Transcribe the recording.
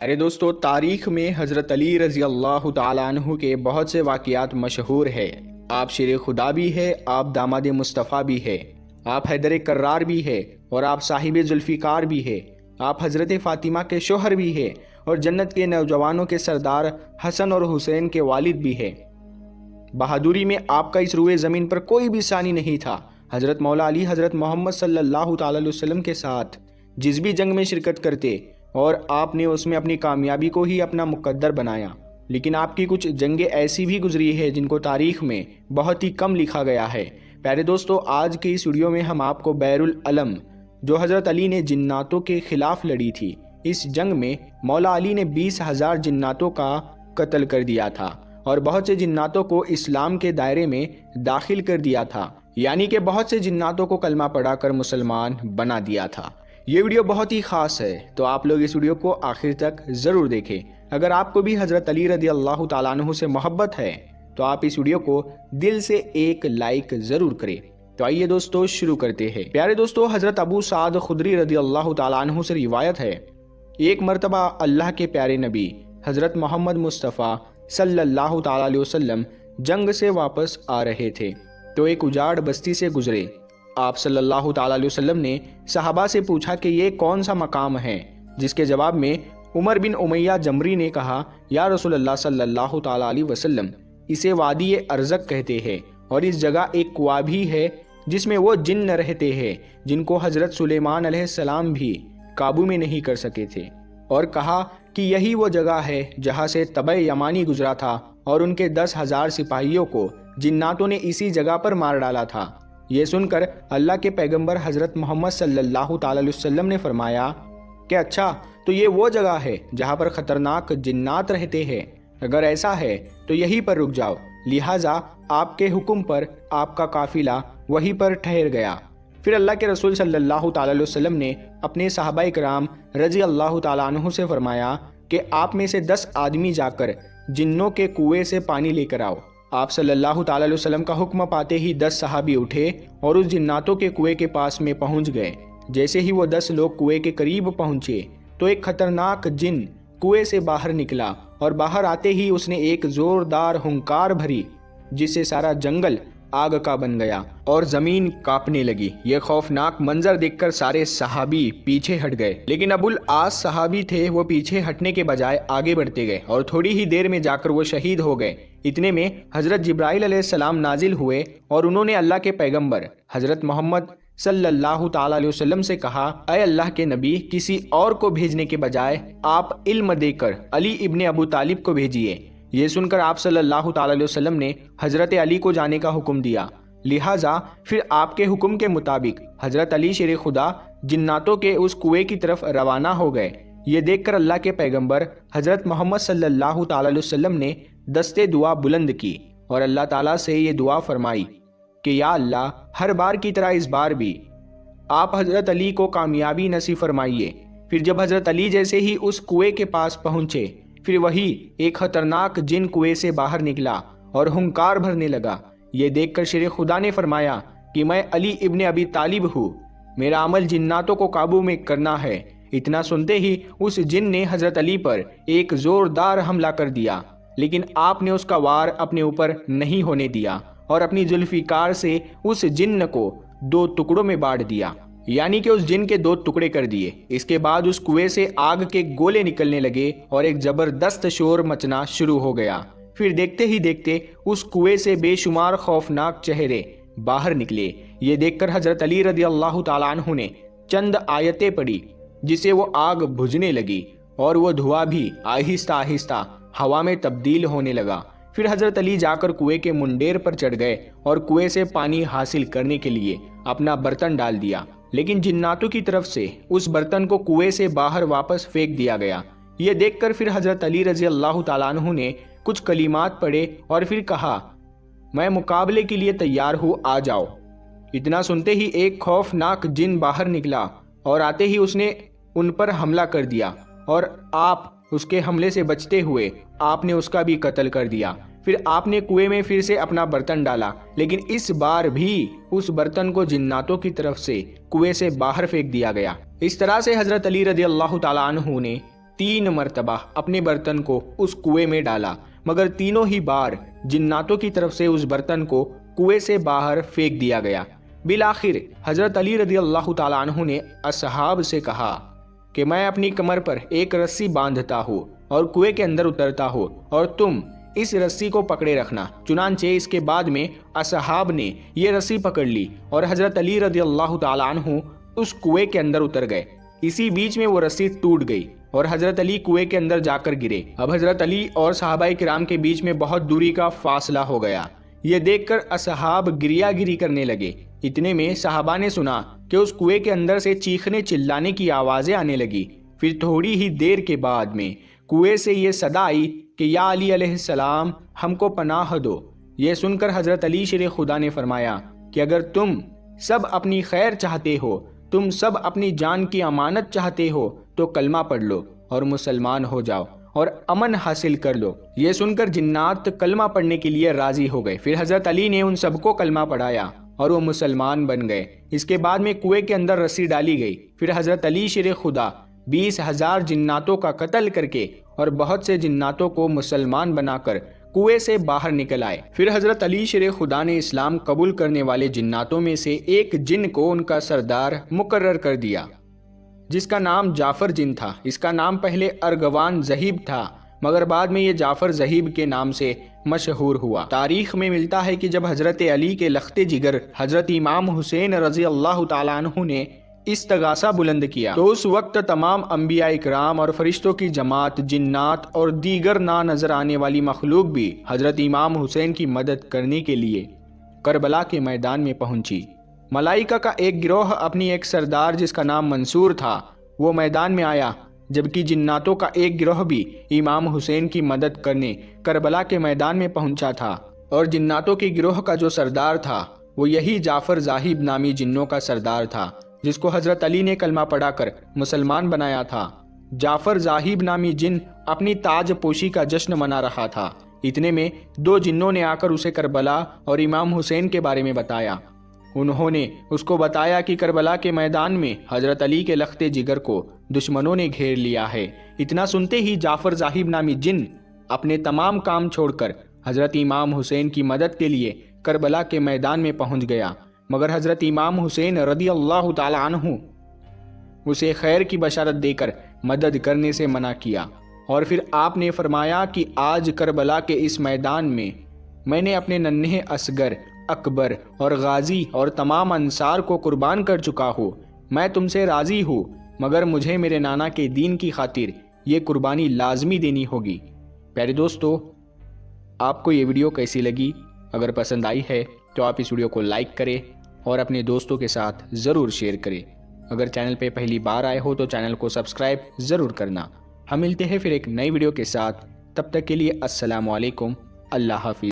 ارے دوستو، تاریخ میں حضرت علی رضی اللہ تعالیٰ عنہ کے بہت سے واقعات مشہور ہے۔ آپ شیر خدا بھی ہے، آپ داماد مصطفیٰ بھی ہے، آپ حیدر کرار بھی ہے، اور آپ صاحب ذوالفقار بھی ہے۔ آپ حضرت فاطمہ کے شوہر بھی ہے، اور جنت کے نوجوانوں کے سردار حسن اور حسین کے والد بھی ہے۔ بہادری میں آپ کا اس روئے زمین پر کوئی بھی ثانی نہیں تھا۔ حضرت مولا علی حضرت محمد صلی اللہ تعالیٰ علیہ وسلم کے ساتھ جس بھی جنگ میں شرکت کرتے اور آپ نے اس میں اپنی کامیابی کو ہی اپنا مقدر بنایا، لیکن آپ کی کچھ جنگیں ایسی بھی گزری ہے جن کو تاریخ میں بہت ہی کم لکھا گیا ہے۔ پیارے دوستو، آج کے اس ویڈیو میں ہم آپ کو بیر العلم، جو حضرت علی نے جناتوں کے خلاف لڑی تھی، اس جنگ میں مولا علی نے 20,000 جناتوں کا قتل کر دیا تھا اور بہت سے جناتوں کو اسلام کے دائرے میں داخل کر دیا تھا، یعنی کہ بہت سے جناتوں کو کلمہ پڑھا کر مسلمان بنا دیا تھا۔ یہ ویڈیو بہت ہی خاص ہے، تو آپ لوگ اس ویڈیو کو آخر تک ضرور دیکھیں۔ اگر آپ کو بھی حضرت علی رضی اللہ تعالیٰ عنہ سے محبت ہے تو آپ اس ویڈیو کو دل سے ایک لائک ضرور کریں۔ تو آئیے دوستو شروع کرتے ہیں۔ پیارے دوستو، حضرت ابو سعد خدری رضی اللہ تعالیٰ عنہ سے روایت ہے، ایک مرتبہ اللہ کے پیارے نبی حضرت محمد مصطفیٰ صلی اللہ تعالیٰ علیہ وسلم جنگ سے واپس آ رہے تھے تو ایک اجاڑ بستی سے گزرے۔ آپ صلی اللہ تعالیٰ علیہ وسلم نے صحابہ سے پوچھا کہ یہ کون سا مقام ہے، جس کے جواب میں عمر بن امیہ جمری نے کہا، یا رسول اللہ صلی اللہ تعالیٰ علیہ وسلم، اسے وادی ارزق کہتے ہیں، اور اس جگہ ایک کنواں بھی ہے جس میں وہ جن رہتے ہیں جن کو حضرت سلیمان علیہ السلام بھی قابو میں نہیں کر سکے تھے، اور کہا کہ یہی وہ جگہ ہے جہاں سے تبع یمانی گزرا تھا اور ان کے 10,000 سپاہیوں کو جناتوں نے اسی جگہ پر مار ڈالا تھا۔ یہ سن کر اللہ کے پیغمبر حضرت محمد صلی اللہ تعالیٰ علیہ وسلم نے فرمایا کہ اچھا، تو یہ وہ جگہ ہے جہاں پر خطرناک جنات رہتے ہیں؟ اگر ایسا ہے تو یہیں پر رک جاؤ۔ لہٰذا آپ کے حکم پر آپ کا قافلہ وہیں پر ٹھہر گیا۔ پھر اللہ کے رسول صلی اللہ تعالیٰ علیہ وسلم نے اپنے صحابہ کرام رضی اللہ تعالیٰ عنہ سے فرمایا کہ آپ میں سے 10 آدمی جا کر جنوں کے کنویں سے پانی لے کر آؤ۔ آپ صلی اللہ تعالیٰ علیہ وسلم کا حکم پاتے ہی 10 صحابی اٹھے اور اس جناتوں کے کنویں کے پاس میں پہنچ گئے۔ جیسے ہی وہ 10 لوگ کنویں کے قریب پہنچے تو ایک خطرناک جن کنویں سے باہر نکلا، اور باہر آتے ہی اس نے ایک زوردار ہنکار بھری جس سے سارا جنگل آگ کا بن گیا اور زمین کانپنے لگی۔ یہ خوفناک منظر دیکھ کر سارے صحابی پیچھے ہٹ گئے، لیکن ابو العاص صحابی تھے، وہ پیچھے ہٹنے کے بجائے آگے بڑھتے گئے اور تھوڑی ہی دیر میں جا کر وہ شہید ہو گئے۔ اتنے میں حضرت جبرائیل علیہ السلام نازل ہوئے اور انہوں نے اللہ کے پیغمبر حضرت محمد صلی اللہ تعالیٰ علیہ وسلم سے کہا، اے اللہ کے نبی، کسی اور کو بھیجنے کے بجائے آپ علم دے کر علی ابن ابو طالب کو بھیجیے۔ یہ سن کر آپ صلی اللہ تعالیٰ علیہ وسلم نے حضرت علی کو جانے کا حکم دیا۔ لہٰذا پھر آپ کے حکم کے مطابق حضرت علی شیر خدا جناتوں کے اس کنویں کی طرف روانہ ہو گئے۔ یہ دیکھ کر اللہ کے پیغمبر حضرت محمد صلی اللہ تعالیٰ علیہ وسلم نے دستے دعا بلند کی اور اللہ تعالیٰ سے یہ دعا فرمائی کہ یا اللہ، ہر بار کی طرح اس بار بھی آپ حضرت علی کو کامیابی نصیب فرمائیے۔ پھر جب حضرت علی جیسے ہی اس کنویں کے پاس پہنچے، پھر وہی ایک خطرناک جن کنویں سے باہر نکلا اور ہنکار بھرنے لگا۔ یہ دیکھ کر شیر خدا نے فرمایا کہ میں علی ابن ابی طالب ہوں، میرا عمل جناتوں کو قابو میں کرنا ہے۔ اتنا سنتے ہی اس جن نے حضرت علی پر ایک زوردار حملہ کر دیا، لیکن آپ نے اس کا وار اپنے اوپر نہیں ہونے دیا اور اپنی ذوالفقار سے اس جن کو 2 ٹکڑوں میں بانٹ دیا، یعنی کہ اس جن کے 2 ٹکڑے کر دیے۔ اس کے بعد اس کنویں سے آگ کے گولے نکلنے لگے اور ایک زبردست شور مچنا شروع ہو گیا۔ پھر دیکھتے ہی دیکھتے اس کنویں سے بے شمار خوفناک چہرے باہر نکلے۔ یہ دیکھ کر حضرت علی رضی اللہ تعالیٰ عنہ نے چند آیتیں پڑھی، جس سے وہ آگ بجھنے لگی اور وہ دھواں بھی آہستہ آہستہ ہوا میں تبدیل ہونے لگا۔ پھر حضرت علی جا کر کنویں کے منڈیر پر چڑھ گئے اور کنویں سے پانی حاصل کرنے کے لیے اپنا برتن ڈال دیا، لیکن جناتوں کی طرف سے اس برتن کو کنویں سے باہر واپس پھینک دیا گیا۔ یہ دیکھ کر پھر حضرت علی رضی اللہ تعالیٰ عنہ نے کچھ کلمات پڑھے اور پھر کہا، میں مقابلے کے لیے تیار ہوں، آ جاؤ۔ اتنا سنتے ہی ایک خوفناک جن باہر نکلا اور آتے ہی اس نے ان پر حملہ کر دیا، اور آپ اس کے حملے سے بچتے ہوئے آپ نے اس کا بھی قتل کر دیا۔ پھر آپ نے کنویں میں پھر سے اپنا برتن ڈالا، لیکن اس بار بھی اس برتن کو جناتوں کی طرف سے کنویں سے باہر پھینک دیا گیا۔ اس طرح سے حضرت علی رضی اللہ تعالیٰ عنہ نے 3 مرتبہ اپنے برتن کو اس کنویں میں ڈالا، مگر تینوں ہی بار جناتوں کی طرف سے اس برتن کو کنویں سے باہر پھینک دیا گیا۔ بالآخر حضرت علی رضی اللہ تعالیٰ عنہ نے اصحاب سے کہا کہ میں اپنی کمر پر ایک رسی باندھتا ہوں اور کنویں کے اندر اترتا ہوں اور تم اس رسی کو پکڑے رکھنا۔ چنانچہ اس کے بعد میں اصحاب نے یہ رسی پکڑ لی اور حضرت علی رضی اللہ تعالیٰ عنہ اس کنویں کے اندر اتر گئے۔ اسی بیچ میں وہ رسی ٹوٹ گئی اور حضرت علی کنویں کے اندر جا کر گرے۔ اب حضرت علی اور صحابہ کرام کے بیچ میں بہت دوری کا فاصلہ ہو گیا۔ یہ دیکھ کر اصحاب گریا گری کرنے لگے۔ اتنے میں صحابہ نے سنا کہ اس کنویں کے اندر سے چیخنے چلانے کی آوازیں آنے لگی۔ پھر تھوڑی ہی دیر کے بعد میں کنویں سے یہ صدا آئی کہ یا علی علیہ السلام ہم کو پناہ دو۔ یہ سن کر حضرت علی شیر خدا نے فرمایا کہ اگر تم سب اپنی خیر چاہتے ہو، تم سب اپنی جان کی امانت چاہتے ہو تو کلمہ پڑھ لو اور مسلمان ہو جاؤ اور امن حاصل کر لو۔ یہ سن کر جنات کلمہ پڑھنے کے لیے راضی ہو گئے۔ پھر حضرت علی نے ان سب کو کلمہ پڑھایا اور وہ مسلمان بن گئے۔ اس کے بعد میں کنویں کے اندر رسی ڈالی گئی۔ پھر حضرت علی شیر خدا 20,000 جناتوں کا قتل کر کے اور بہت سے جناتوں کو مسلمان بنا کر کنویں سے باہر نکل آئے۔ پھر حضرت علی شیر خدا نے اسلام قبول کرنے والے جناتوں میں سے ایک جن کو ان کا سردار مقرر کر دیا، جس کا نام جعفر جن تھا۔ اس کا نام پہلے ارغوان ذہیب تھا، مگر بعد میں یہ جعفر ذہیب کے نام سے مشہور ہوا۔ تاریخ میں ملتا ہے کہ جب حضرت علی کے لخت جگر حضرت امام حسین رضی اللہ تعالیٰ عنہ نے استغاثہ بلند کیا تو اس وقت تمام انبیاء اکرام اور فرشتوں کی جماعت، جنات اور دیگر نا نظر آنے والی مخلوق بھی حضرت امام حسین کی مدد کرنے کے لیے کربلا کے میدان میں پہنچی۔ ملائکہ کا ایک گروہ اپنی ایک سردار جس کا نام منصور تھا وہ میدان میں آیا، جبکہ جناتوں کا ایک گروہ بھی امام حسین کی مدد کرنے کربلا کے میدان میں پہنچا تھا، اور جناتوں کے گروہ کا جو سردار تھا وہ یہی جعفر ذاہب نامی جنوں کا سردار تھا، جس کو حضرت علی نے کلمہ پڑھا کر مسلمان بنایا تھا۔ جعفر ذاہب نامی جن اپنی تاج پوشی کا جشن منا رہا تھا۔ اتنے میں 2 جنوں نے آ کر اسے کربلا اور امام حسین کے بارے میں بتایا۔ انہوں نے اس کو بتایا کہ کربلا کے میدان میں حضرت علی کے لخت جگر کو دشمنوں نے گھیر لیا ہے۔ اتنا سنتے ہی جعفر ذاہب نامی جن اپنے تمام کام چھوڑ کر حضرت امام حسین کی مدد کے لیے کربلا کے میدان میں پہنچ گیا، مگر حضرت امام حسین رضی اللہ تعالی عنہ اسے خیر کی بشارت دے کر مدد کرنے سے منع کیا، اور پھر آپ نے فرمایا کہ آج کربلا کے اس میدان میں نے اپنے ننھے اصغر، اکبر اور غازی اور تمام انصار کو قربان کر چکا ہوں۔ میں تم سے راضی ہوں، مگر مجھے میرے نانا کے دین کی خاطر یہ قربانی لازمی دینی ہوگی۔ پیارے دوستو، آپ کو یہ ویڈیو کیسی لگی؟ اگر پسند آئی ہے تو آپ اس ویڈیو کو لائک کریں اور اپنے دوستوں کے ساتھ ضرور شیئر کریں۔ اگر چینل پہ پہلی بار آئے ہو تو چینل کو سبسکرائب ضرور کرنا۔ ہم ملتے ہیں پھر ایک نئی ویڈیو کے ساتھ، تب تک کے لیے السلام علیکم، اللہ حافظ۔